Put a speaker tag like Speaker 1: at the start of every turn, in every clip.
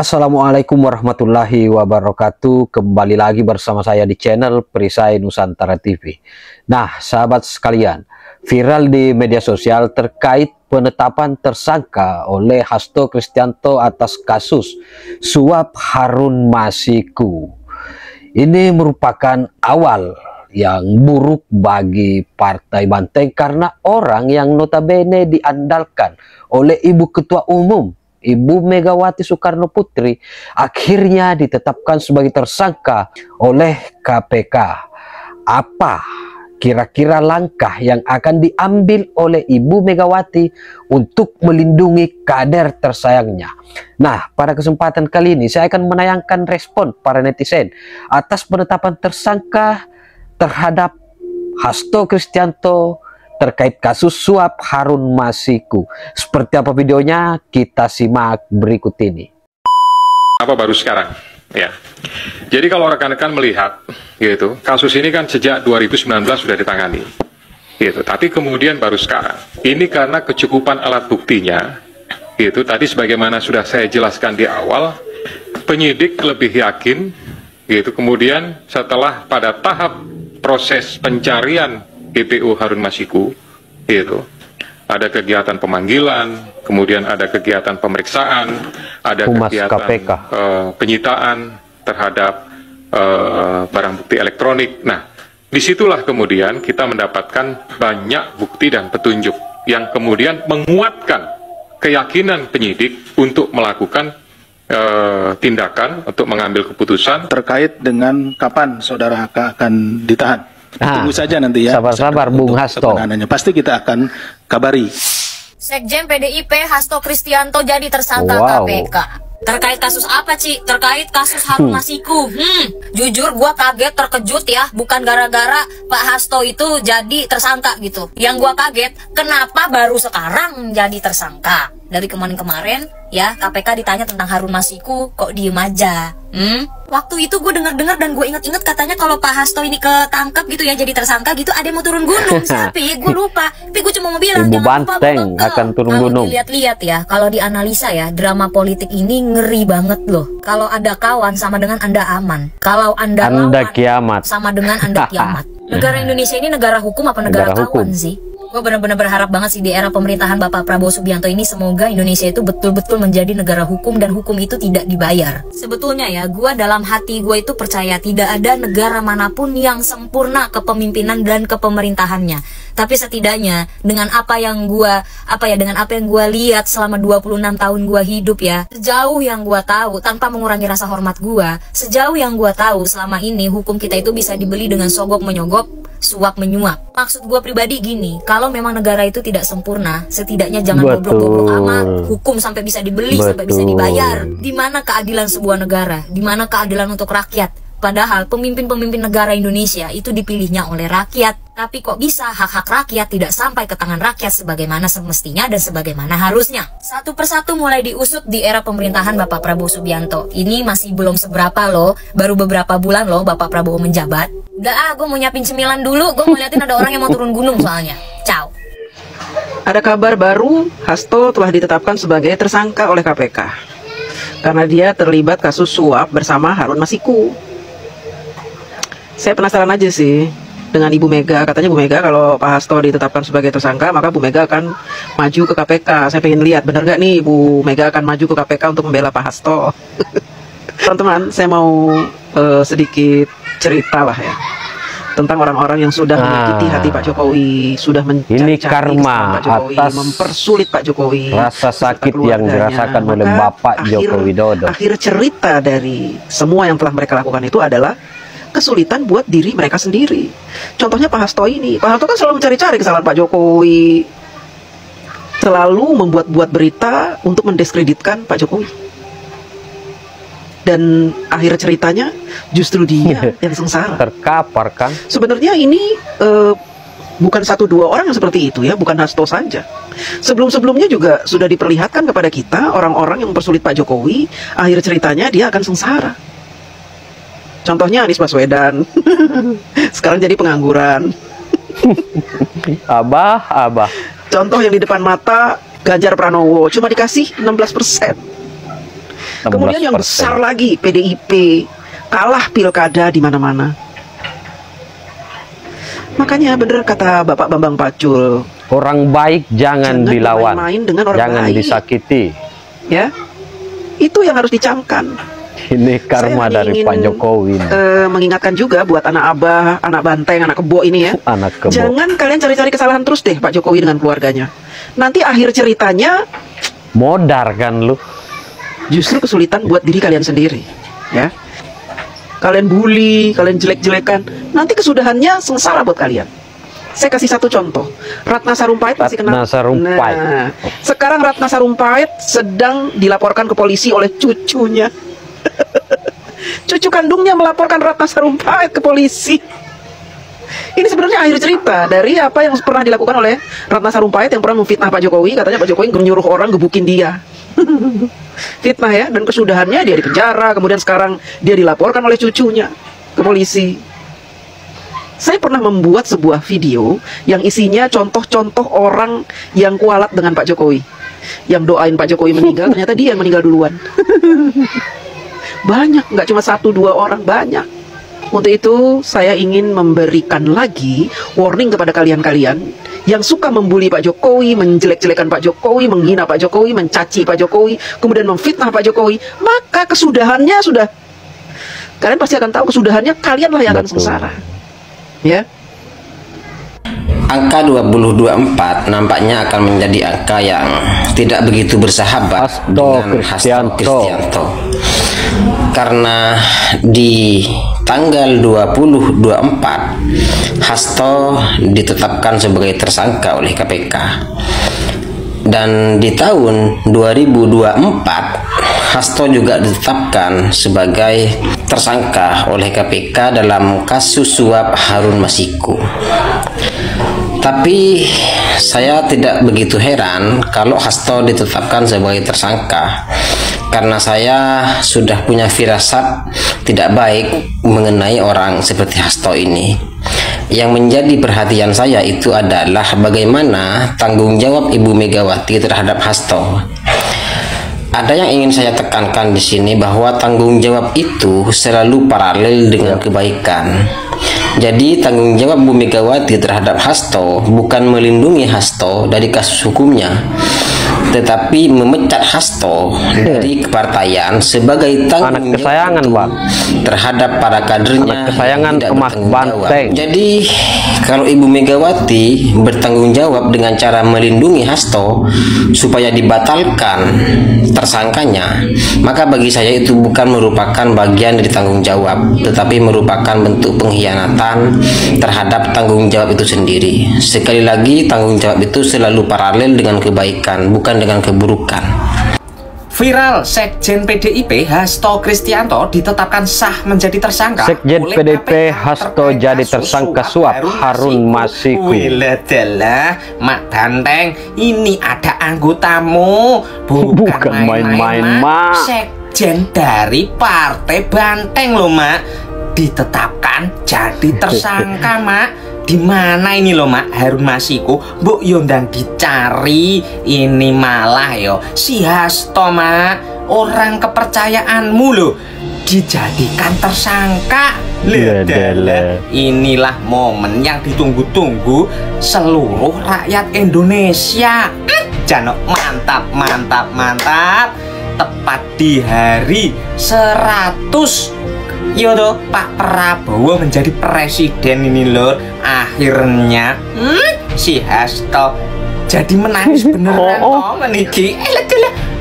Speaker 1: Assalamualaikum warahmatullahi wabarakatuh. Kembali lagi bersama saya di channel Perisai Nusantara TV. Nah, sahabat sekalian, viral di media sosial terkait penetapan tersangka oleh Hasto Kristianto atas kasus suap Harun Masiku. Ini merupakan awal yang buruk bagi Partai Banteng karena orang yang notabene diandalkan oleh Ibu Ketua Umum Ibu Megawati Soekarno Putri akhirnya ditetapkan sebagai tersangka oleh KPK. Apa kira-kira langkah yang akan diambil oleh Ibu Megawati untuk melindungi kader tersayangnya? Nah, pada kesempatan kali ini saya akan menayangkan respon para netizen atas penetapan tersangka terhadap Hasto Kristianto terkait kasus suap Harun Masiku. Seperti apa videonya? Kita simak berikut ini.
Speaker 2: Apa baru sekarang? Ya. Jadi kalau rekan-rekan melihat, gitu, kasus ini kan sejak 2019 sudah ditangani, gitu. Tapi kemudian baru sekarang. Ini karena kecukupan alat buktinya, gitu. Tadi sebagaimana sudah saya jelaskan di awal, penyidik lebih yakin, gitu. Kemudian setelah pada tahap proses pencarian DPO Harun Masiku, itu ada kegiatan pemanggilan, kemudian ada kegiatan pemeriksaan, ada kegiatan penyitaan terhadap barang bukti elektronik. Nah, disitulah kemudian kita mendapatkan banyak bukti dan petunjuk yang kemudian menguatkan keyakinan penyidik untuk melakukan tindakan untuk mengambil keputusan
Speaker 3: terkait dengan kapan saudara akan ditahan. Tunggu saja nanti ya.
Speaker 1: Sabar-sabar Bung Hasto.
Speaker 3: Pasti kita akan kabari.
Speaker 4: Sekjen PDIP Hasto Kristianto jadi tersangka KPK. Terkait kasus apa, Ci? Terkait kasus Harun Masiku. Jujur gua kaget, terkejut ya. Bukan gara-gara Pak Hasto itu jadi tersangka gitu. Yang gua kaget, kenapa baru sekarang jadi tersangka? Dari kemarin-kemarin ya, KPK ditanya tentang Harun Masiku, kok diem aja? Waktu itu gue dengar-dengar dan gue inget-inget katanya kalau Pak Hasto ini ketangkep gitu ya, jadi tersangka gitu, ada yang mau turun gunung. Siapa ya? Gue lupa. Tapi gue cuma mau bilang,
Speaker 1: Ibu
Speaker 4: jangan lupa
Speaker 1: Banteng akan turun gunung.
Speaker 4: Kalau dilihat-lihat ya, kalau dianalisa ya, drama politik ini ngeri banget loh. Kalau ada kawan sama dengan Anda aman. Kalau Anda lawan,
Speaker 1: kiamat.
Speaker 4: sama dengan Anda kiamat. Negara Indonesia ini negara hukum apa negara kawan sih? Gue benar-benar berharap banget sih di era pemerintahan Bapak Prabowo Subianto ini semoga Indonesia itu betul-betul menjadi negara hukum dan hukum itu tidak dibayar. Sebetulnya ya, gue dalam hati gue itu percaya tidak ada negara manapun yang sempurna kepemimpinan dan kepemerintahannya. Tapi setidaknya dengan apa yang gue lihat selama 26 tahun gue hidup ya, sejauh yang gue tahu tanpa mengurangi rasa hormat gue, sejauh yang gue tahu selama ini hukum kita itu bisa dibeli dengan sogok menyogok, suap menyuap. Maksud gue pribadi gini, kalau memang negara itu tidak sempurna, setidaknya jangan goblok-goblok amat. Hukum sampai bisa dibeli, sampai bisa dibayar. Di mana keadilan sebuah negara? Di mana keadilan untuk rakyat? Padahal pemimpin-pemimpin negara Indonesia itu dipilihnya oleh rakyat. Tapi kok bisa hak-hak rakyat tidak sampai ke tangan rakyat sebagaimana semestinya dan sebagaimana harusnya? Satu persatu mulai diusut di era pemerintahan Bapak Prabowo Subianto. Ini masih belum seberapa loh, baru beberapa bulan loh Bapak Prabowo menjabat. Udah gue mau nyiapin cemilan dulu, gue mau liatin ada orang yang mau turun gunung soalnya. Ciao.
Speaker 5: Ada kabar baru, Hasto telah ditetapkan sebagai tersangka oleh KPK karena dia terlibat kasus suap bersama Harun Masiku. Saya penasaran aja sih dengan Ibu Mega. Katanya Bu Mega kalau Pak Hasto ditetapkan sebagai tersangka, maka Bu Mega akan maju ke KPK. Saya pengen lihat bener gak nih Bu Mega akan maju ke KPK untuk membela Pak Hasto. Teman-teman, saya mau sedikit cerita lah ya tentang orang-orang yang sudah menyakiti hati Pak Jokowi, sudah mencari
Speaker 1: karma
Speaker 5: Pak Jokowi,
Speaker 1: atas
Speaker 5: mempersulit Pak Jokowi,
Speaker 1: rasa sakit yang dirasakan oleh Bapak Joko Widodo.
Speaker 5: Akhir cerita dari semua yang telah mereka lakukan itu adalah kesulitan buat diri mereka sendiri. Contohnya Pak Hasto ini. Pak Hasto kan selalu mencari-cari kesalahan Pak Jokowi, selalu membuat-buat berita untuk mendiskreditkan Pak Jokowi. Dan akhir ceritanya justru dia yang sengsara.
Speaker 1: Terkapar kan?
Speaker 5: Sebenarnya ini bukan satu dua orang yang seperti itu ya, bukan Hasto saja. Sebelum-sebelumnya juga sudah diperlihatkan kepada kita orang-orang yang mempersulit Pak Jokowi, akhir ceritanya dia akan sengsara. Contohnya Anies Baswedan. Sekarang jadi pengangguran.
Speaker 1: Abah.
Speaker 5: Contoh yang di depan mata Ganjar Pranowo cuma dikasih 16%. Kemudian yang besar lagi, PDIP kalah pilkada di mana-mana. Makanya bener kata Bapak Bambang Pacul,
Speaker 1: orang baik jangan dilawan,
Speaker 5: main dengan orang
Speaker 1: jangan
Speaker 5: baik.
Speaker 1: disakiti.
Speaker 5: Ya, itu yang harus dicamkan.
Speaker 1: Ini karma dari Pak Jokowi.
Speaker 5: Mengingatkan juga buat anak Abah, anak Banteng, anak Kebo ini ya.
Speaker 1: Anak Kebo.
Speaker 5: Jangan kalian cari-cari kesalahan terus deh Pak Jokowi dengan keluarganya. Nanti akhir ceritanya
Speaker 1: modar kan lu.
Speaker 5: Justru kesulitan buat diri kalian sendiri, ya. Kalian bully, kalian jelek-jelekan, nanti kesudahannya sengsara buat kalian. Saya kasih satu contoh. Ratna Sarumpait masih kenal.
Speaker 1: Ratna Sarumpait.
Speaker 5: Nah, sekarang Ratna Sarumpait sedang dilaporkan ke polisi oleh cucunya. Cucu kandungnya melaporkan Ratna Sarumpait ke polisi. Ini sebenarnya akhir cerita dari apa yang pernah dilakukan oleh Ratna Sarumpait yang pernah memfitnah Pak Jokowi. Katanya Pak Jokowi menyuruh orang gebukin dia. Fitnah ya, dan kesudahannya dia dipenjara, kemudian sekarang dia dilaporkan oleh cucunya ke polisi. Saya pernah membuat sebuah video yang isinya contoh-contoh orang yang kualat dengan Pak Jokowi, yang doain Pak Jokowi meninggal, ternyata dia yang meninggal duluan. Banyak, nggak cuma 1-2 orang, banyak. Untuk itu saya ingin memberikan lagi warning kepada kalian-kalian yang suka membuli Pak Jokowi, menjelek-jelekan Pak Jokowi, menghina Pak Jokowi, mencaci Pak Jokowi, kemudian memfitnah Pak Jokowi. Maka kesudahannya sudah, kalian pasti akan tahu kesudahannya, kalianlah yang akan sengsara. Ya.
Speaker 6: Angka 2024 nampaknya akan menjadi angka yang tidak begitu bersahabat dengan Hasto Kristianto. Karena di tanggal 2024 Hasto ditetapkan sebagai tersangka oleh KPK. Dan di tahun 2024 Hasto juga ditetapkan sebagai tersangka oleh KPK dalam kasus suap Harun Masiku. Tapi saya tidak begitu heran kalau Hasto ditetapkan sebagai tersangka, karena saya sudah punya firasat tidak baik mengenai orang seperti Hasto ini. Yang menjadi perhatian saya itu adalah bagaimana tanggung jawab Ibu Megawati terhadap Hasto. Ada yang ingin saya tekankan di sini bahwa tanggung jawab itu selalu paralel dengan kebaikan. Jadi tanggung jawab Bu Megawati terhadap Hasto bukan melindungi Hasto dari kasus hukumnya, tetapi memecat Hasto dari kepartaian sebagai tanggung jawab terhadap para kadernya.
Speaker 1: Anak kesayangan emak Banteng.
Speaker 6: Jadi kalau Ibu Megawati bertanggung jawab dengan cara melindungi Hasto supaya dibatalkan tersangkanya, maka bagi saya itu bukan merupakan bagian dari tanggung jawab, tetapi merupakan bentuk pengkhianatan terhadap tanggung jawab itu sendiri. Sekali lagi, tanggung jawab itu selalu paralel dengan kebaikan, bukan dengan keburukan.
Speaker 7: Viral, Sekjen PDIP Hasto Kristianto ditetapkan sah menjadi tersangka.
Speaker 1: Sekjen PDIP Hasto jadi tersangka suap Harun Masiku.
Speaker 7: Wiladahlah, Mak Banteng, ini ada anggotamu, bukan main-main, Mak. Sekjen dari Partai Banteng loh, Mak, ditetapkan jadi tersangka, Mak. Di mana ini loh, Mak, Harun Masiku? Mbok yo ndang dicari, ini malah yo si Hasto, Mak, orang kepercayaanmu loh, dijadikan tersangka. Inilah momen yang ditunggu-tunggu seluruh rakyat Indonesia. Jano, mantap, mantap, mantap. Tepat di hari 100 Yodo Pak Prabowo menjadi presiden ini loh. Akhirnya si Hasto jadi menangis beneran. Meniki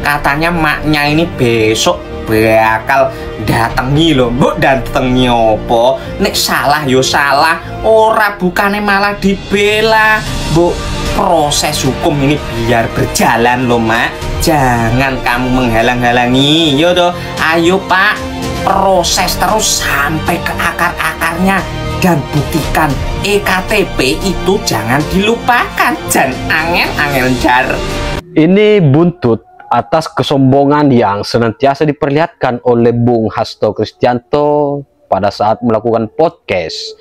Speaker 7: katanya maknya ini besok bakal datangi loh. Mbok datangi opo? Nek salah yo salah, ora bukannya malah dibela. Bu, proses hukum ini biar berjalan loh, Mak. Jangan kamu menghalang-halangi. Yodo, ayo Pak, proses terus sampai ke akar-akarnya dan buktikan EKTP itu jangan dilupakan. Jan angel jar.
Speaker 1: Ini buntut atas kesombongan yang senantiasa diperlihatkan oleh Bung Hasto Kristianto pada saat melakukan podcast.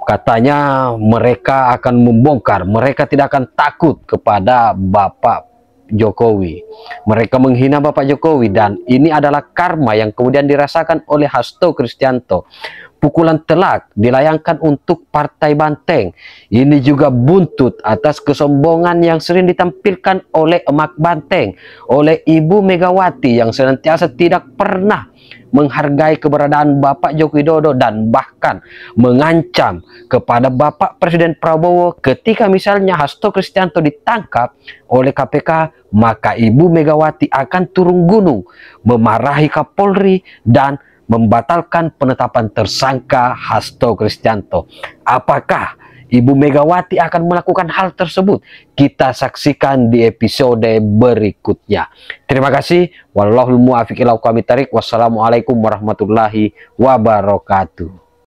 Speaker 1: Katanya mereka akan membongkar, mereka tidak akan takut kepada Bapak Jokowi. Mereka menghina Bapak Jokowi, dan ini adalah karma yang kemudian dirasakan oleh Hasto Kristianto. Pukulan telak dilayangkan untuk Partai Banteng. Ini juga buntut atas kesombongan yang sering ditampilkan oleh Emak Banteng, oleh Ibu Megawati yang senantiasa tidak pernah menghargai keberadaan Bapak Joko Widodo dan bahkan mengancam kepada Bapak Presiden Prabowo ketika misalnya Hasto Kristianto ditangkap oleh KPK, maka Ibu Megawati akan turun gunung memarahi Kapolri dan membatalkan penetapan tersangka Hasto Kristianto. Apakah Ibu Megawati akan melakukan hal tersebut? Kita saksikan di episode berikutnya. Terima kasih. Wallahul muwaffiq ila aqwamit thoriq. Wassalamualaikum warahmatullahi wabarakatuh.